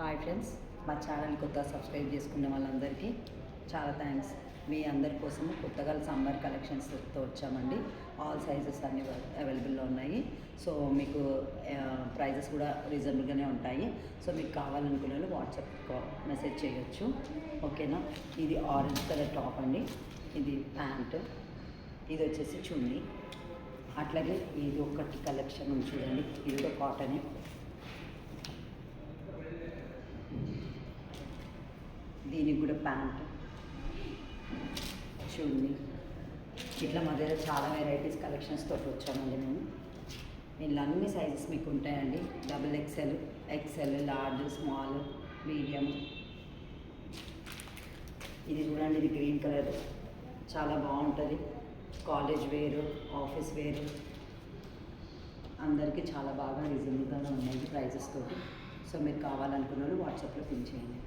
Hi friends, మా channel కొత్తగా subscribe చేసుకున్న వాళ్ళందరికీ చాలా థ్యాంక్స్. మీ అందరి కోసము కొత్తగా సమ్మర్ కలెక్షన్స్తో వచ్చామండి. ఆల్ సైజెస్ అన్నీ అవైలబుల్లో ఉన్నాయి. సో మీకు ప్రైజెస్ కూడా రీజనబుల్గానే ఉంటాయి. సో మీకు కావాలనుకునే వాళ్ళు వాట్సాప్ మెసేజ్ చేయొచ్చు. ఓకేనా. ఇది ఆరెంజ్ కలర్ టాప్ అండి, ఇది ప్యాంట్, ఇది వచ్చేసి చున్నీ. అట్లాగే ఇది ఒకటి కలెక్షన్ ఉంది చూడండి, ఇది కూడా కాటనే. దీనికి కూడా ప్యాంట్, చున్నీ, ఇట్లా మా దగ్గర చాలా వెరైటీస్ కలెక్షన్స్ తోటి వచ్చామండి మేము. ఇందులో అన్ని సైజెస్ మీకు ఉంటాయండి. XXL, XL, large, small, medium. ఇది చూడండి, ఇది గ్రీన్ కలర్, చాలా బాగుంటుంది. కాలేజ్ వేరు, ఆఫీస్ వేరు, అందరికీ చాలా బాగా రీజనబుల్గా ఉన్నాయి ప్రైజెస్ తోటి. సో మీరు కావాలనుకున్న వాళ్ళు వాట్సాప్లో పిన్ చేయండి.